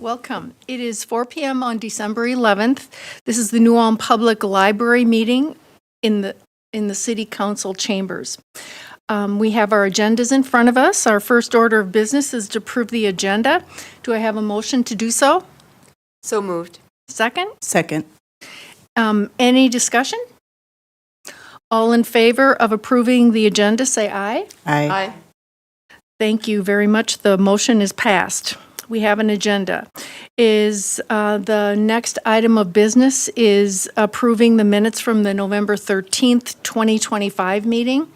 Welcome. It is 4 p.m. on December 11th. This is the New Ulm Public Library meeting in the City Council chambers. We have our agendas in front of us. Our first order of business is to approve the agenda. Do I have a motion to do so? So moved. Second? Second. Any discussion? All in favor of approving the agenda, say aye. Aye. Thank you very much. The motion is passed. We have an agenda. The next item of business is approving the minutes from the November 13th, 2025 meeting.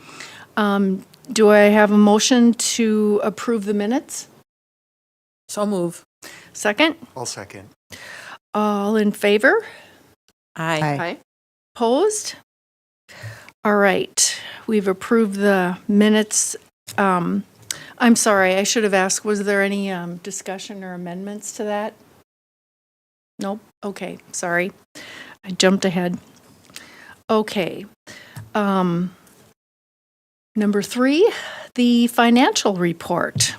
Do I have a motion to approve the minutes? So move. Second? I'll second. All in favor? Aye. Opposed? All right. We've approved the minutes. I'm sorry, I should have asked, was there any discussion or amendments to that? Nope. Okay, sorry. I jumped ahead. Okay. Number 3, the financial report.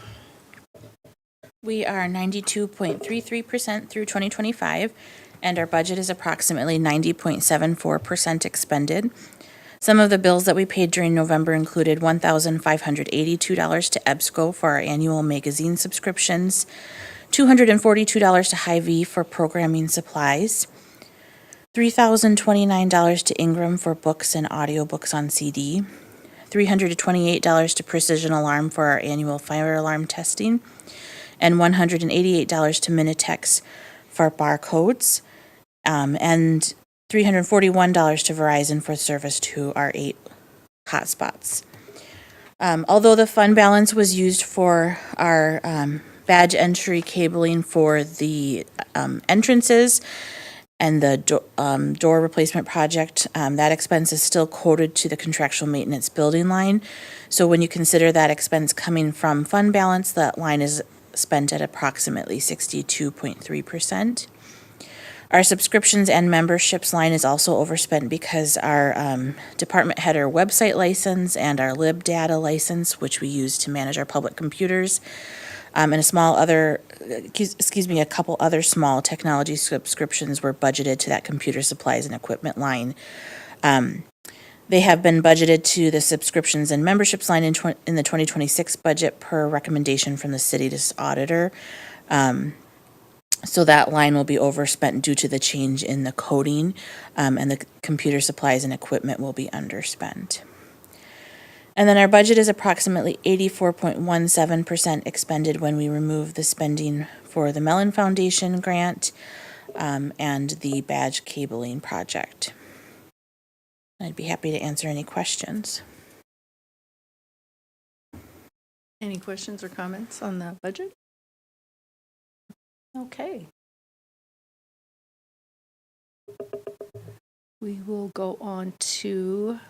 We are 92.33% through 2025, and our budget is approximately 90.74% expended. Some of the bills that we paid during November included $1,582 to EBSCO for our annual magazine subscriptions, $242 to Hy-Vee for programming supplies, $3,029 to Ingram for books and audiobooks on CD, $328 to Precision Alarm for our annual fire alarm testing, and $188 to Minitex for barcodes, and $341 to Verizon for service to our 8 hotspots. Although the fund balance was used for our badge entry cabling for the entrances and the door replacement project, that expense is still coded to the contractual maintenance building line. So when you consider that expense coming from fund balance, that line is spent at approximately 62.3%. Our subscriptions and memberships line is also overspent because our department header website license and our LibData license, which we use to manage our public computers, and a couple other small technology subscriptions were budgeted to that computer supplies and equipment line. They have been budgeted to the subscriptions and memberships line in the 2026 budget per recommendation from the city's auditor. So that line will be overspent due to the change in the coding, and the computer supplies and equipment will be underspent. And then our budget is approximately 84.17% expended when we remove the spending for the Mellon Foundation grant and the badge cabling project. I'd be happy to answer any questions. Any questions or comments on the budget? Okay. We will go on to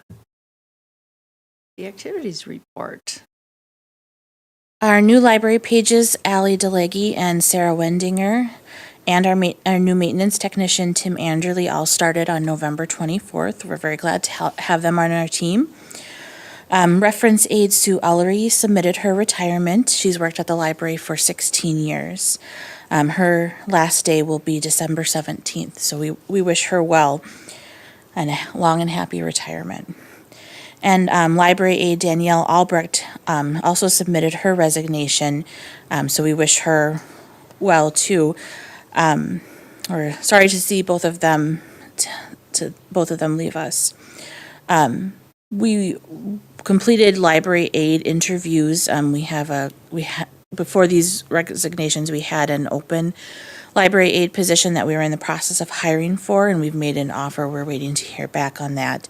the activities report. Our new library pages, Allie DeLegge and Sarah Wendinger, and our new maintenance technician, Tim Anderley, all started on November 24th. We're very glad to have them on our team. Reference aide Sue Ullery submitted her retirement. She's worked at the library for 16 years. Her last day will be December 17th, so we wish her well and a long and happy retirement. And library aide Danielle Albrecht also submitted her resignation, so we wish her well too. We're sorry to see both of them leave us. We completed library aide interviews. Before these resignations, we had an open library aide position that we were in the process of hiring for, and we've made an offer. We're waiting to hear back on that.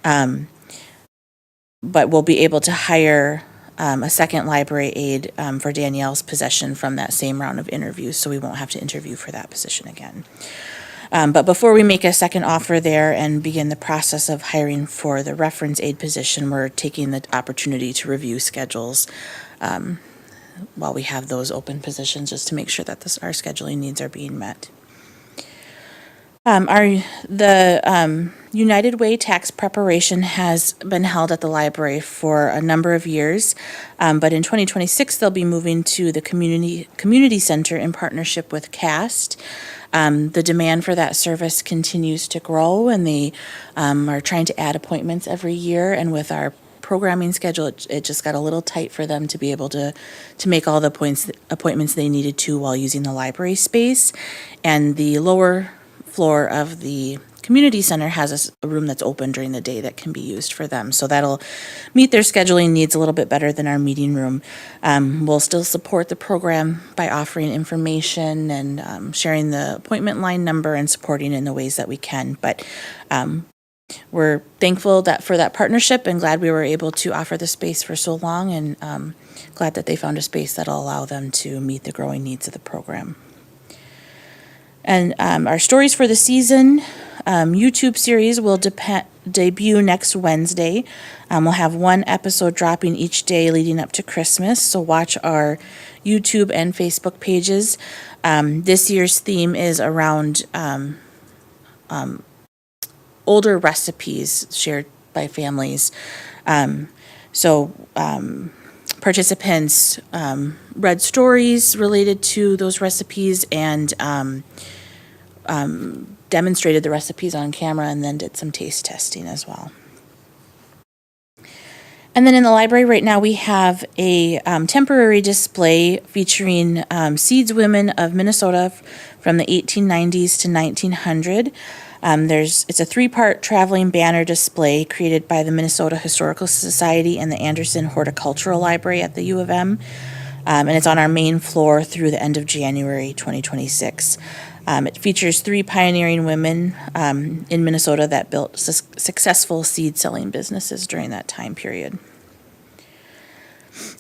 But we'll be able to hire a second library aide for Danielle's position from that same round of interviews, so we won't have to interview for that position again. But before we make a second offer there and begin the process of hiring for the reference aide position, we're taking the opportunity to review schedules while we have those open positions, just to make sure that our scheduling needs are being met. The United Way tax preparation has been held at the library for a number of years, but in 2026 they'll be moving to the community center in partnership with CAST. The demand for that service continues to grow, and they are trying to add appointments every year. And with our programming schedule, it just got a little tight for them to be able to make all the appointments they needed to while using the library space. And the lower floor of the community center has a room that's open during the day that can be used for them. So that'll meet their scheduling needs a little bit better than our meeting room. We'll still support the program by offering information and sharing the appointment line number and supporting in the ways that we can. But we're thankful for that partnership and glad we were able to offer the space for so long, and glad that they found a space that'll allow them to meet the growing needs of the program. And our stories for the season YouTube series will debut next Wednesday. We'll have one episode dropping each day leading up to Christmas, so watch our YouTube and Facebook pages. This year's theme is around older recipes shared by families. Participants read stories related to those recipes and demonstrated the recipes on camera and then did some taste testing as well. And then in the library right now, we have a temporary display featuring seedswomen of Minnesota from the 1890s to 1900. It's a 3-part traveling banner display created by the Minnesota Historical Society and the Anderson Horticultural Library at the U of M. And it's on our main floor through the end of January 2026. It features 3 pioneering women in Minnesota that built successful seed-selling businesses during that time period.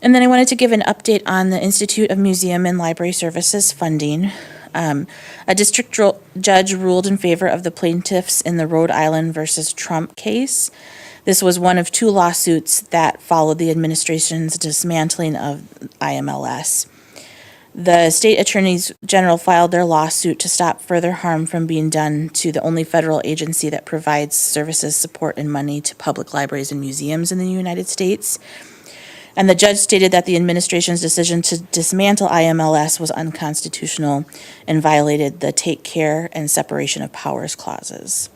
And then I wanted to give an update on the Institute of Museum and Library Services funding. A district judge ruled in favor of the plaintiffs in the Rhode Island versus Trump case. This was one of 2 lawsuits that followed the administration's dismantling of IMLS. The state attorneys general filed their lawsuit to stop further harm from being done to the only federal agency that provides services, support, and money to public libraries and museums in the United States. And the judge stated that the administration's decision to dismantle IMLS was unconstitutional and violated the take care and separation of powers clauses.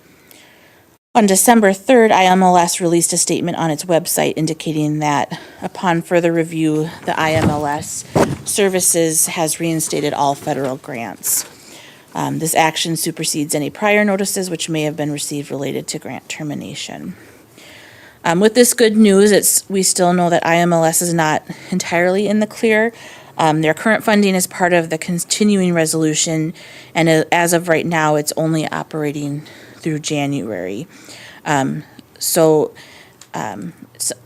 On December 3rd, IMLS released a statement on its website indicating that upon further review, the IMLS services has reinstated all federal grants. This action supersedes any prior notices which may have been received related to grant termination. With this good news, we still know that IMLS is not entirely in the clear. Their current funding is part of the continuing resolution, and as of right now, it's only operating through January. The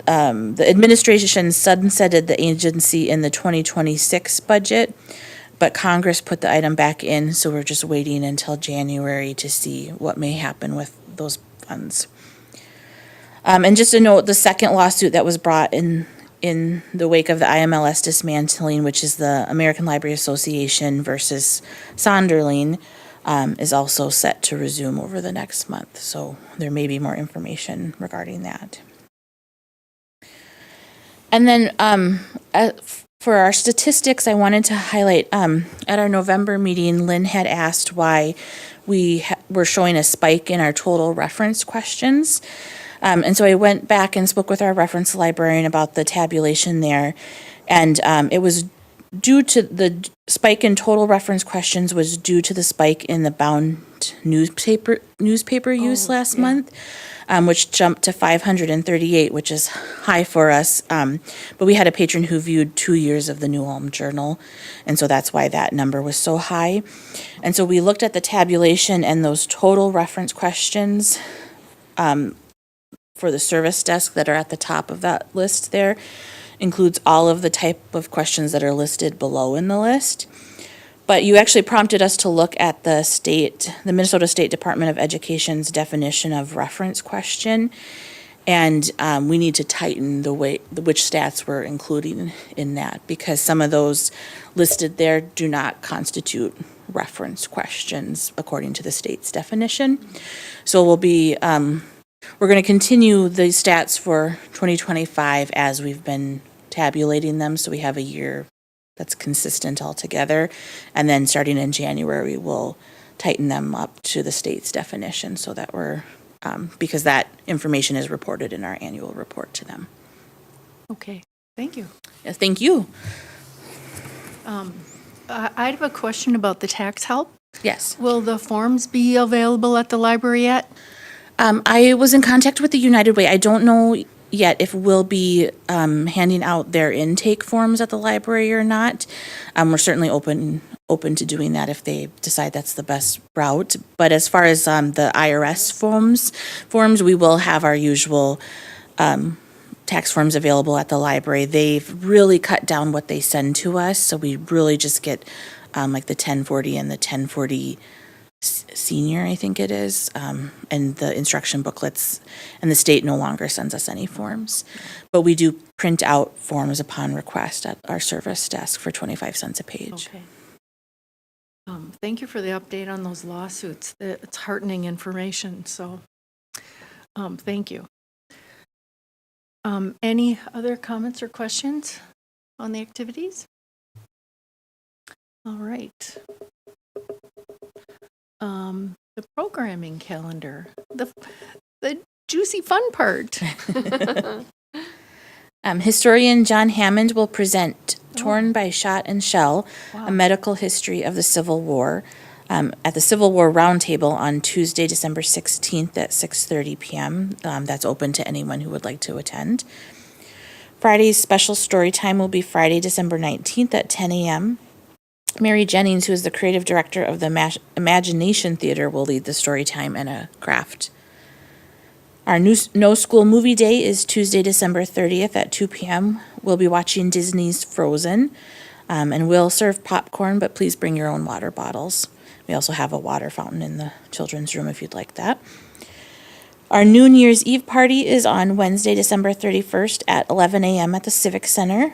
administration sunsetted the agency in the 2026 budget, but Congress put the item back in, so we're just waiting until January to see what may happen with those funds. And just a note, the second lawsuit that was brought in the wake of the IMLS dismantling, which is the American Library Association versus Sonderling, is also set to resume over the next month. So there may be more information regarding that. And then for our statistics, I wanted to highlight, at our November meeting, Lynn had asked why we were showing a spike in our total reference questions. And so I went back and spoke with our reference librarian about the tabulation there. And it was due to the spike in total reference questions was due to the spike in the bound newspaper use last month, which jumped to 538, which is high for us. But we had a patron who viewed 2 years of the New Ulm Journal, and so that's why that number was so high. And so we looked at the tabulation and those total reference questions for the service desk that are at the top of that list there, includes all of the type of questions that are listed below in the list. But you actually prompted us to look at the Minnesota State Department of Education's definition of reference question, and we need to tighten which stats we're including in that, because some of those listed there do not constitute reference questions according to the state's definition. So we'll be, we're going to continue the stats for 2025 as we've been tabulating them, so we have a year that's consistent altogether. And then starting in January, we'll tighten them up to the state's definition so that we're, because that information is reported in our annual report to them. Okay, thank you. Yes, thank you. I have a question about the tax help. Yes. Will the forms be available at the library yet? I was in contact with the United Way. I don't know yet if we'll be handing out their intake forms at the library or not. We're certainly open to doing that if they decide that's the best route. But as far as the IRS forms, we will have our usual tax forms available at the library. They've really cut down what they send to us, so we really just get like the 1040 and the 1040 senior, I think it is, and the instruction booklets, and the state no longer sends us any forms. But we do print out forms upon request at our service desk for 25 cents a page. Okay. Thank you for the update on those lawsuits. It's heartening information, so thank you. Any other comments or questions on the activities? All right. The programming calendar, the juicy fun part. Historian John Hammond will present Torn by Shot and Shell, a medical history of the Civil War, at the Civil War Roundtable on Tuesday, December 16th at 6:30 p.m. That's open to anyone who would like to attend. Friday's special story time will be Friday, December 19th at 10 a.m. Mary Jennings, who is the creative director of the Imagination Theater, will lead the story time and a craft. Our No School Movie Day is Tuesday, December 30th at 2 p.m. We'll be watching Disney's Frozen, and we'll serve popcorn, but please bring your own water bottles. We also have a water fountain in the children's room if you'd like that. Our New Year's Eve party is on Wednesday, December 31st at 11 a.m. at the Civic Center.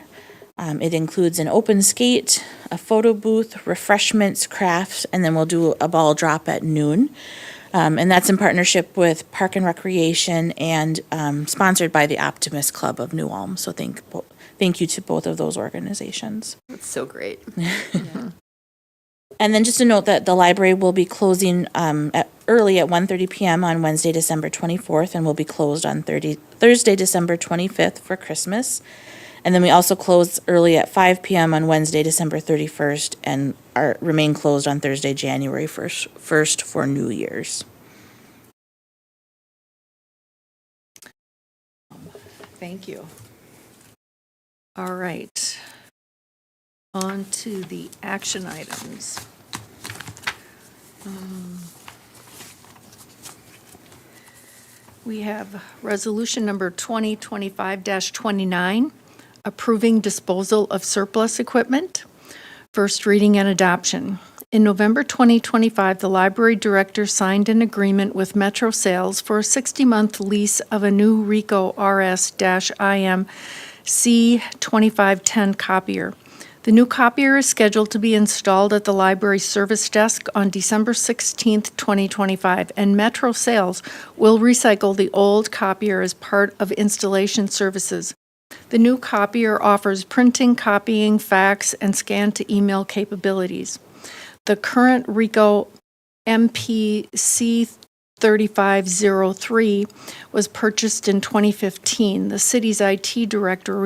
It includes an open skate, a photo booth, refreshments, crafts, and then we'll do a ball drop at noon. And that's in partnership with Park and Recreation and sponsored by the Optimist Club of New Ulm. So thank you to both of those organizations. That's so great. And then just a note that the library will be closing early at 1:30 p.m. on Wednesday, December 24th, and will be closed on Thursday, December 25th for Christmas. And then we also close early at 5 p.m. on Wednesday, December 31st, and remain closed on Thursday, January 1st for New Year's. Thank you. All right. On to the action items. We have resolution number 2025-29, approving disposal of surplus equipment. First reading and adoption. In November 2025, the library director signed an agreement with Metro Sales for a 60-month lease of a new Ricoh RS-IM C2510 copier. The new copier is scheduled to be installed at the library service desk on December 16, 2025, and Metro Sales will recycle the old copier as part of installation services. The new copier offers printing, copying, fax, and scan-to-email capabilities. The current Ricoh MPC 3503 was purchased in 2015. The city's IT director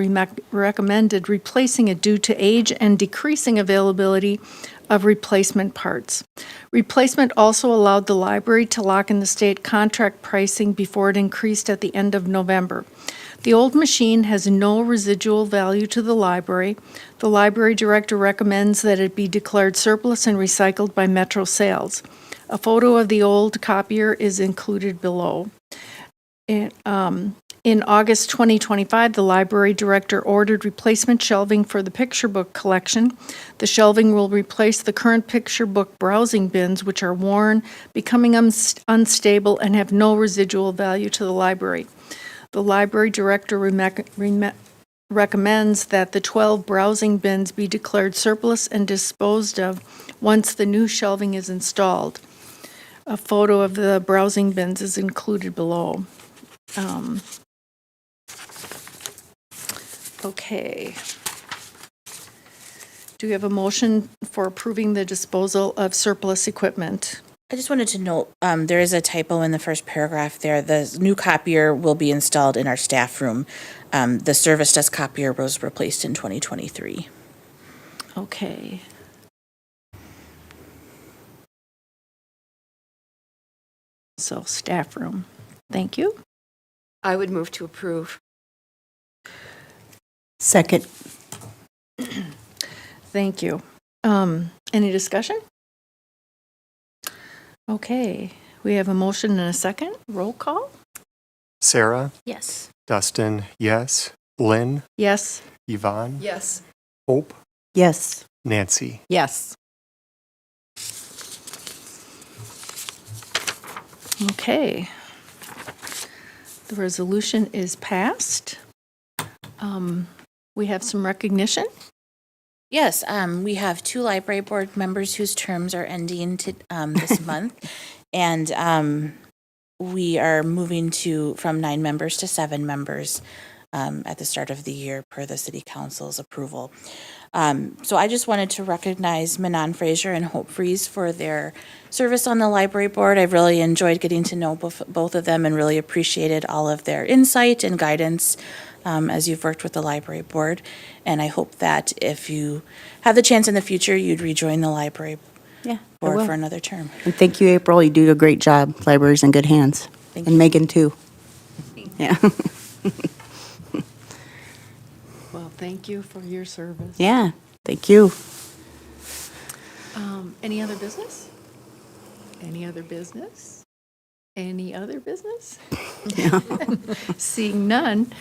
recommended replacing it due to age and decreasing availability of replacement parts. Replacement also allowed the library to lock in the state contract pricing before it increased at the end of November. The old machine has no residual value to the library. The library director recommends that it be declared surplus and recycled by Metro Sales. A photo of the old copier is included below. In August 2025, the library director ordered replacement shelving for the picture book collection. The shelving will replace the current picture book browsing bins, which are worn, becoming unstable, and have no residual value to the library. The library director recommends that the 12 browsing bins be declared surplus and disposed of once the new shelving is installed. A photo of the browsing bins is included below. Okay. Do you have a motion for approving the disposal of surplus equipment? I just wanted to note, there is a typo in the first paragraph there. The new copier will be installed in our staff room. The service desk copier was replaced in 2023. Okay. So staff room. Thank you. I would move to approve. Second. Thank you. Any discussion? Okay, we have a motion and a second. Roll call? Sarah, Yes. Dustin, yes. Lynn, Yes. Yvonne, Yes. Hope, Yes. Nancy. Yes. Okay. The resolution is passed. We have some recognition. Yes, we have 2 library board members whose terms are ending this month. And we are moving from 9 members to 7 members at the start of the year per the city council's approval. So I just wanted to recognize Manon Fraser and Hope Fries for their service on the library board. I've really enjoyed getting to know both of them and really appreciated all of their insight and guidance as you've worked with the library board. And I hope that if you have the chance in the future, you'd rejoin the library Yeah, I board will. for another term. And thank you, April. You do a great job. Library's in good hands. Thank And you. Megan, too. Yeah. Well, thank you for your service. Yeah, thank you. Any other business? Any other business? Any other business? Seeing none,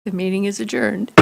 the meeting is adjourned.